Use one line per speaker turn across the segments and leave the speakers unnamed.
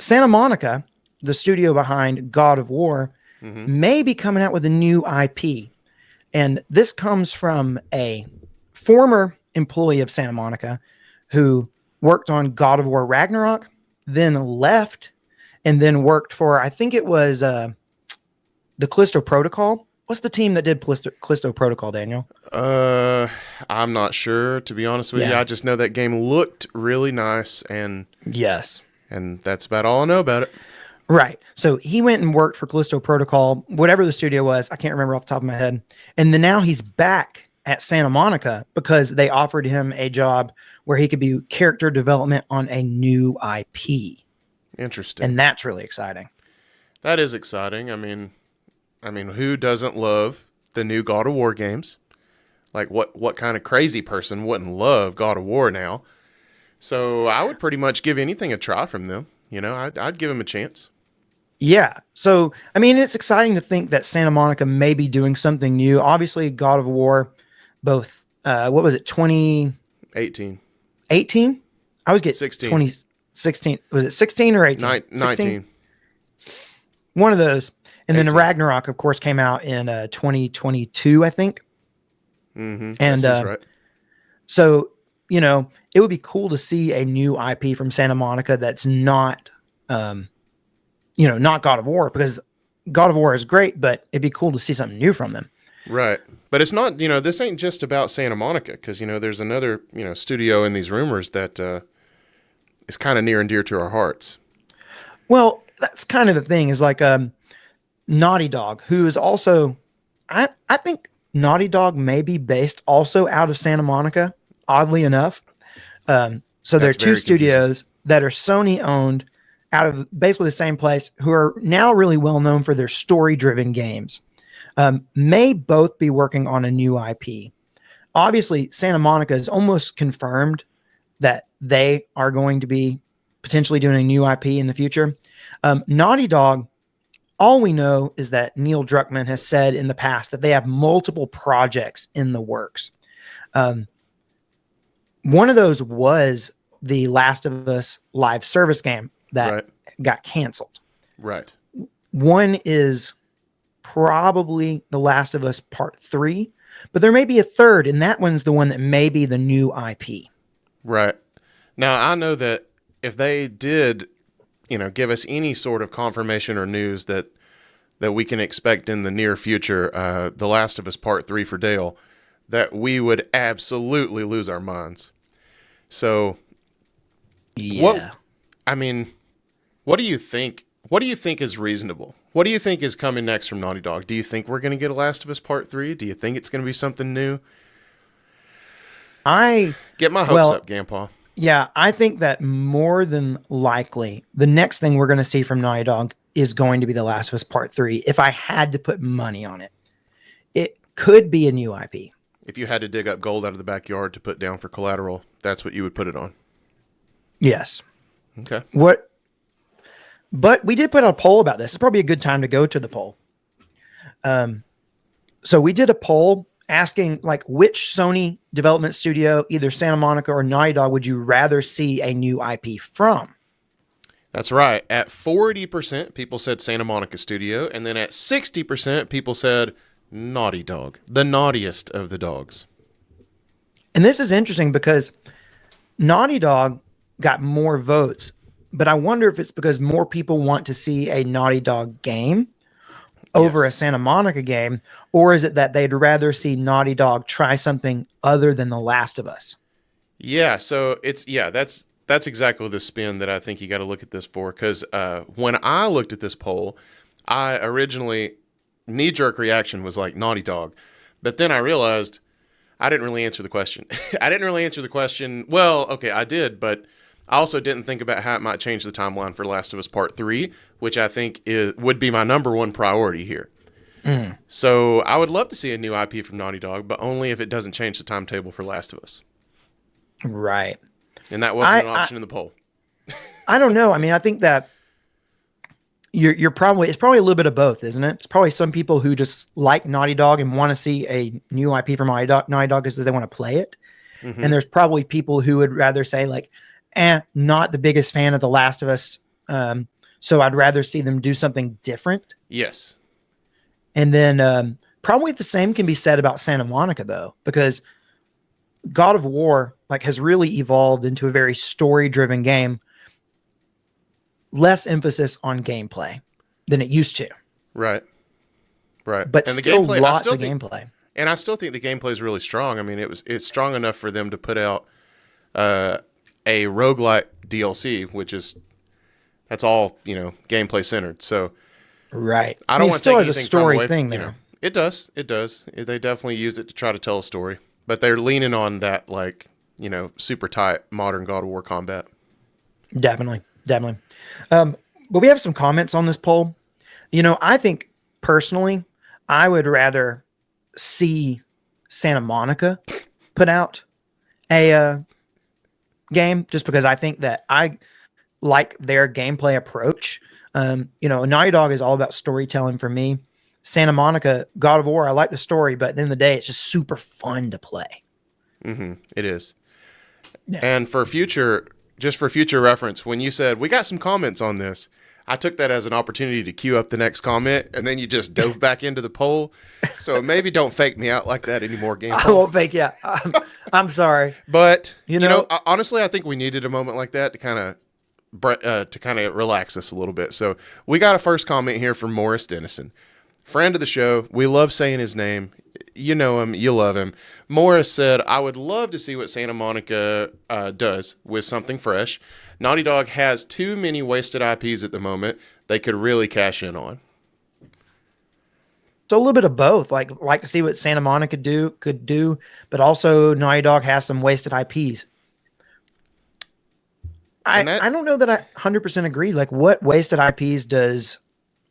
Santa Monica, the studio behind God of War, may be coming out with a new IP. And this comes from a former employee of Santa Monica who worked on God of War Ragnarok, then left, and then worked for, I think it was the Callisto Protocol. What's the team that did Callisto Protocol, Daniel?
I'm not sure, to be honest with you. I just know that game looked really nice, and
yes,
and that's about all I know about it.
Right. So he went and worked for Callisto Protocol, whatever the studio was. I can't remember off the top of my head. And then now he's back at Santa Monica because they offered him a job where he could be character development on a new IP.
Interesting.
And that's really exciting.
That is exciting. I mean, who doesn't love the new God of War games? Like, what kind of crazy person wouldn't love God of War now? So I would pretty much give anything a try from them. You know, I'd give him a chance.
Yeah. So, I mean, it's exciting to think that Santa Monica may be doing something new. Obviously, God of War, both, what was it, 2018? 18? I was getting
16.
2016. Was it 16 or 18?
19.
One of those. And
18.
then Ragnarok, of course, came out in 2022, I think.
Mm-hmm.
And
that seems right.
So, you know, it would be cool to see a new IP from Santa Monica that's not, not God of War, because God of War is great, but it'd be cool to see something new from them.
Right. But it's not, this ain't just about Santa Monica, because, there's another, studio in these rumors that is kind of near and dear to our hearts.
Well, that's kind of the thing, is like Naughty Dog, who is also, I think Naughty Dog may be based also out of Santa Monica, oddly enough. So there are two studios that are Sony owned out of basically the same place, who are now really well known for their story-driven games. May both be working on a new IP. Obviously, Santa Monica is almost confirmed that they are going to be potentially doing a new IP in the future. Naughty Dog, all we know is that Neil Druckmann has said in the past that they have multiple projects in the works. One of those was the Last of Us live service game that got canceled.
Right.
One is probably The Last of Us Part 3, but there may be a third, and that one's the one that may be the new IP.
Right. Now, I know that if they did, give us any sort of confirmation or news that we can expect in the near future, The Last of Us Part 3 for Dale, that we would absolutely lose our minds. So,
yeah.
What do you think? What do you think is reasonable? What do you think is coming next from Naughty Dog? Do you think we're going to get a Last of Us Part 3? Do you think it's going to be something new? Get my hopes up, Grandpa.
Yeah, I think that more than likely, the next thing we're going to see from Naughty Dog is going to be The Last of Us Part 3. If I had to put money on it, it could be a new IP.
If you had to dig up gold out of the backyard to put down for collateral, that's what you would put it on.
Yes.
Okay.
But we did put out a poll about this. It's probably a good time to go to the poll. So we did a poll asking, like, which Sony development studio, either Santa Monica or Naughty Dog, would you rather see a new IP from?
That's right. At 40%, people said Santa Monica Studio, and then at 60%, people said Naughty Dog, the naughtiest of the dogs.
And this is interesting because Naughty Dog got more votes, but I wonder if it's because more people want to see a Naughty Dog game over a Santa Monica game, or is it that they'd rather see Naughty Dog try something other than The Last of Us?
Yeah, so that's exactly the spin that I think you got to look at this for, because when I looked at this poll, I originally, knee-jerk reaction was like Naughty Dog, but then I realized I didn't really answer the question. Well, okay, I did, but I also didn't think about how it might change the timeline for Last of Us Part 3, which I think would be my number one priority here. So I would love to see a new IP from Naughty Dog, but only if it doesn't change the timetable for Last of Us.
Right.
And that wasn't an option in the poll.
I don't know. I mean, I think that it's probably a little bit of both, isn't it? It's probably some people who just like Naughty Dog and want to see a new IP from Naughty Dog because they want to play it. Mm-hmm. And there's probably people who would rather say, like, not the biggest fan of The Last of Us So I'd rather see them do something different.
Yes.
And then probably the same can be said about Santa Monica, though, because God of War like has really evolved into a very story-driven game, less emphasis on gameplay than it used to,
Right. Right.
but
And the
still
gameplay,
lots of gameplay.
and I still think the gameplay is really strong. I mean, it's strong enough for them to put out uh, a roguelike DLC, which is that's all gameplay centered. So
Right.
I
I
don't
mean, it
want to
still
take
has a
anything from
story
away
thing
from
there.
It does. It does. They definitely use it to try to tell a story, but they're leaning on that super tight modern God of War combat.
Definitely. Definitely. But we have some comments on this poll. I think personally, I would rather see Santa Monica put out a game just because I think that I like their gameplay approach. Naughty Dog is all about storytelling for me. Santa Monica, God of War, I like the story, but at the end of the day, it's just super fun to play.
It is.
Yeah.
And just for future reference, when you said we got some comments on this, I took that as an opportunity to queue up the next comment, and then you just dove back into the poll. So maybe don't fake me out like that anymore, game.
I won't fake. Yeah, I'm sorry.
But
You know,
honestly, I think we needed a moment like that to kind of relax us a little bit. So we got a first comment here from Morris Dennison, friend of the show. We love saying his name. You know him, you love him. Morris said, I would love to see what Santa Monica does with something fresh. Naughty Dog has too many wasted IPs at the moment they could really cash in on.
so a little bit of both. Like to see what Santa Monica could do, but also Naughty Dog has some wasted IPs. I don't know that I 100% agree. Like, what wasted IPs does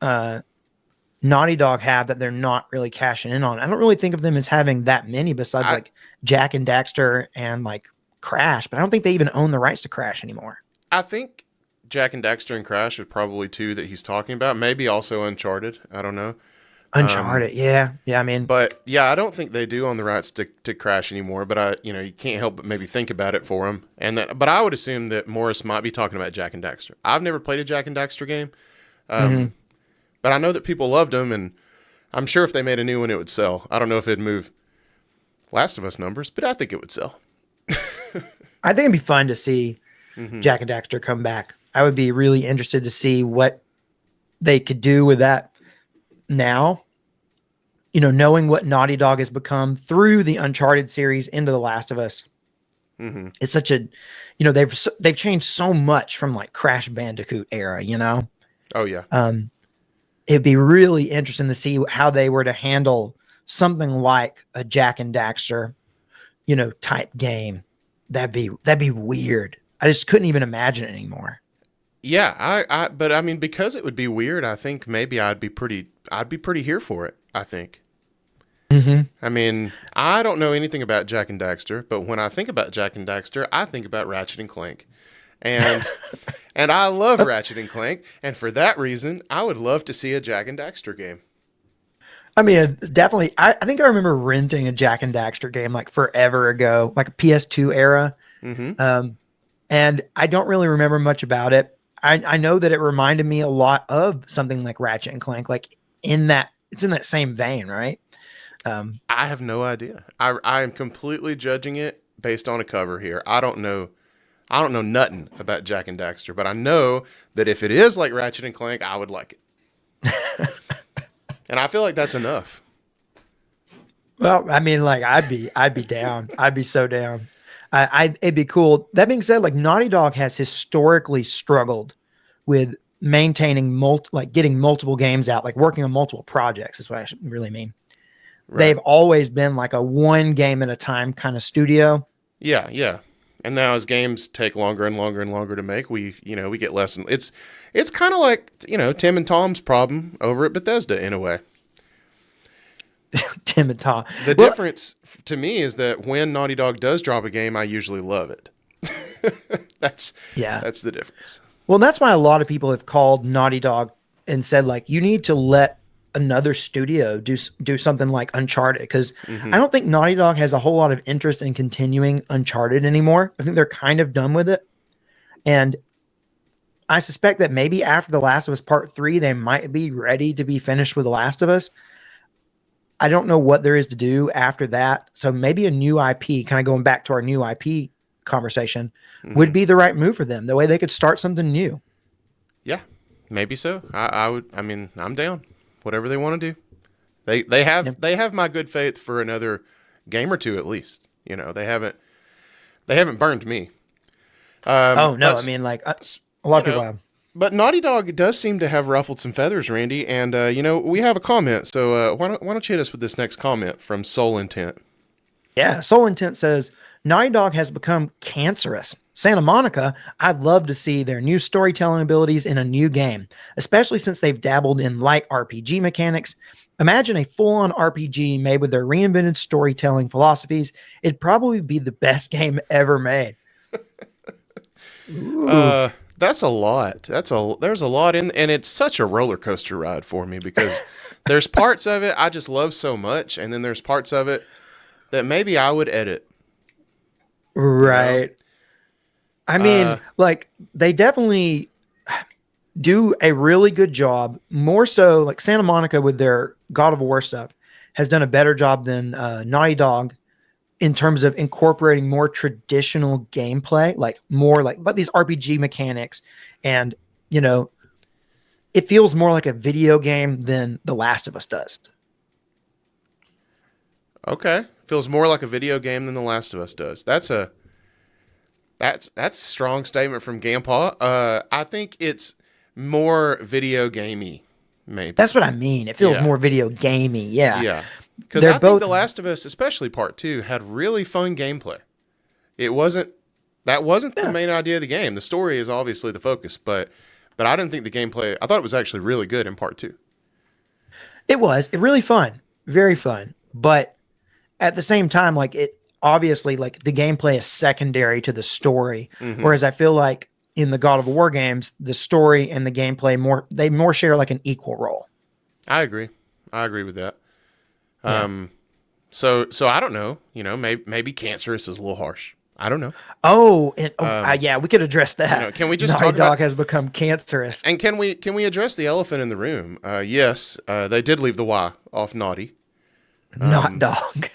Naughty Dog have that they're not really cashing in on? I don't really think of them as having that many besides like Jack and Daxter and like Crash, but I don't think they even own the rights to Crash anymore.
I think Jack and Daxter and Crash are probably two that he's talking about. Maybe also Uncharted. I don't know.
Uncharted, yeah. I mean,
But yeah, I don't think they do own the rights to Crash anymore. But you can't help but maybe think about it for them. But I would assume that Morris might be talking about Jack and Daxter. I've never played a Jack and Daxter game, but I know that people loved them, and I'm sure if they made a new one, it would sell. I don't know if it'd move Last of Us numbers, but I think it would sell.
I think it'd be fun to see Jack and Daxter come back. I would be really interested to see what they could do with that now, knowing what Naughty Dog has become through the Uncharted series into The Last of Us. It's such a, they've changed so much from like Crash Bandicoot era,
Oh yeah.
It'd be really interesting to see how they were to handle something like a Jack and Daxter, type game. That'd be weird. I just couldn't even imagine it anymore.
Yeah, but I mean, because it would be weird, I think maybe I'd be pretty here for it. I think. I mean, I don't know anything about Jack and Daxter, but when I think about Jack and Daxter, I think about Ratchet and Clank, and and I love Ratchet and Clank, and for that reason, I would love to see a Jack and Daxter game.
I mean, it's definitely. I think I remember renting a Jack and Daxter game like forever ago, like a PS2 era, and I don't really remember much about it. I know that it reminded me a lot of something like Ratchet and Clank, like it's in that same vein, right?
I have no idea. I am completely judging it based on a cover here. I don't know nothing about Jack and Daxter, but I know that if it is like Ratchet and Clank, I would like it. And I feel like that's enough.
Well, I mean, like I'd be down. I'd be so down. It'd be cool. That being said, like Naughty Dog has historically struggled with maintaining getting multiple games out, like working on multiple projects is what I really mean. Right. They've always been like a one game at a time kind of studio.
Yeah. And now as games take longer and longer and longer to make, we get less. It's kind of like, Tim and Tom's problem over at Bethesda in a way.
Tim and Tom.
The difference to me is that when Naughty Dog does drop a game, I usually love it. That's the difference.
Well, that's why a lot of people have called Naughty Dog and said, like, you need to let another studio do something like Uncharted, because I don't think Naughty Dog has a whole lot of interest in continuing Uncharted anymore. I think they're kind of done with it. And I suspect that maybe after The Last of Us Part 3, they might be ready to be finished with The Last of Us. I don't know what there is to do after that. So maybe a new IP, kind of going back to our new IP conversation, would
Hmm.
be the right move for them. The way they could start something new.
Yeah, maybe so. I would. I mean, I'm down. Whatever they want to do. They
Yeah.
have my good faith for another game or two at least. You know, they haven't burned me.
Oh no, I
But
mean, like a lot
you
of people
know,
have.
but Naughty Dog does seem to have ruffled some feathers, Randy. And we have a comment. So why don't you hit us with this next comment from Soul Intent?
Yeah, Soul Intent says Naughty Dog has become cancerous. Santa Monica, I'd love to see their new storytelling abilities in a new game, especially since they've dabbled in light RPG mechanics. Imagine a full-on RPG made with their reinvented storytelling philosophies. It'd probably be the best game ever made. Ooh.
That's a lot. There's a lot in, and it's such a roller coaster ride for me because there's parts of it I just love so much, and then there's parts of it that maybe I would edit. You know,
Right. I
uh,
mean, like they definitely do a really good job. More so, like Santa Monica with their God of War stuff has done a better job than Naughty Dog in terms of incorporating more traditional gameplay, like more like but these RPG mechanics, and you know, it feels more like a video game than The Last of Us does.
okay, feels more like a video game than The Last of Us does. That's a strong statement from Gampaw. I think it's more video gamey, maybe.
That's what I mean. It feels
Yeah,
more video gamey. Yeah,
yeah. Because
they're
I think
both.
The Last of Us, especially Part Two, had really fun gameplay. It wasn't that wasn't the
Yeah,
main idea of the game. The story is obviously the focus, but I didn't think the gameplay. I thought it was actually really good in Part Two.
it was really fun, very fun. But at the same time, like it obviously like the gameplay is secondary to the story.
Hmm.
Whereas I feel like in the God of War games, the story and the gameplay more share like an equal role.
I agree. I agree with that.
Yeah.
Um, so I don't know. Maybe cancerous is a little harsh. I don't know.
Oh, and
Um,
yeah, we could address that.
can we just
Naughty
talk about
Dog has become cancerous.
and can we address the elephant in the room? Yes, they did leave the Y off naughty.
Not dog.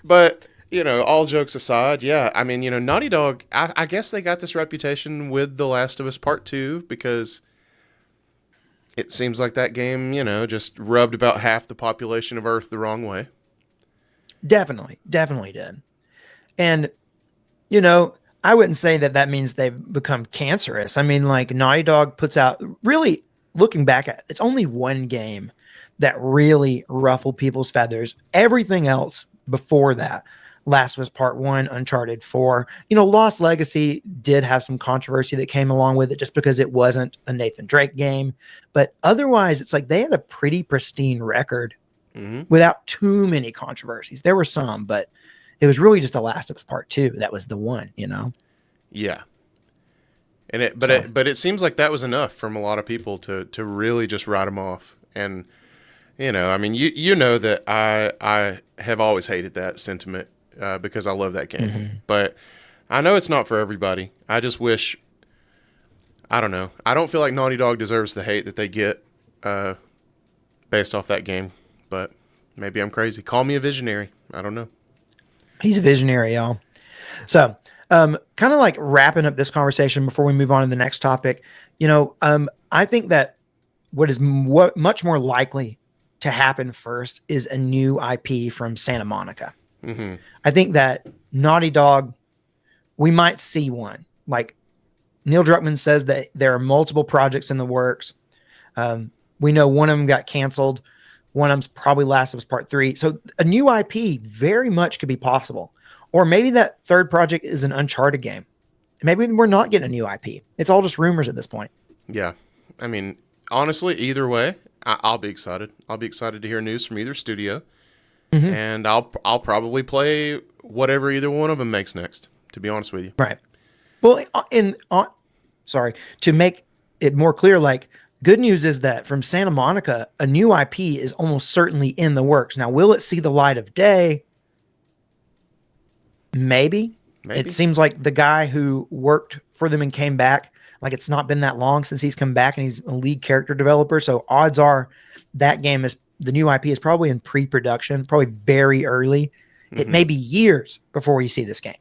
But all jokes aside, yeah, I mean, Naughty Dog. I guess they got this reputation with The Last of Us Part Two because it seems like that game, just rubbed about half the population of Earth the wrong way.
Definitely did. And you know, I wouldn't say that that means they've become cancerous. I mean, like Naughty Dog puts out really looking back at it, it's only one game that really ruffled people's feathers. Everything else before that, Last of Us Part 1, Uncharted 4, Lost Legacy did have some controversy that came along with it just because it wasn't a Nathan Drake game. But otherwise, it's like they had a pretty pristine record
Hmm.
without too many controversies. There were some, but it was really just The Last of Us Part 2 that was the one.
Yeah, and
So,
but it seems like that was enough from a lot of people to really just write them off. And I mean, you know that I have always hated that sentiment because I love that game,
mhm.
but I know it's not for everybody. I just wish. I don't know. I don't feel like Naughty Dog deserves the hate that they get based off that game, but maybe I'm crazy. Call me a visionary. I don't know.
He's a visionary, y'all. So, kind of like wrapping up this conversation before we move on to the next topic, I think that what much more likely to happen first is a new IP from Santa Monica.
Hmm.
I think that Naughty Dog, we might see one. Like Neil Druckmann says that there are multiple projects in the works. We know one of them got canceled. One of them's probably Last of Us Part 3. So a new IP very much could be possible. Or maybe that third project is an Uncharted game. Maybe we're not getting a new IP. It's all just rumors at this point.
Yeah. I mean, honestly, either way, I'll be excited. I'll be excited to hear news from either studio,
Mhm.
and I'll probably play whatever either one of them makes next. To be honest with you.
Right. Well, sorry, to make it more clear, like good news is that from Santa Monica, a new IP is almost certainly in the works. Now, will it see the light of day? Maybe. It
Maybe.
seems like the guy who worked for them and came back, like it's not been that long since he's come back and he's a lead character developer. So odds are that game is the new IP is probably in pre-production, probably very early. It
Hmm.
may be years before you see this game.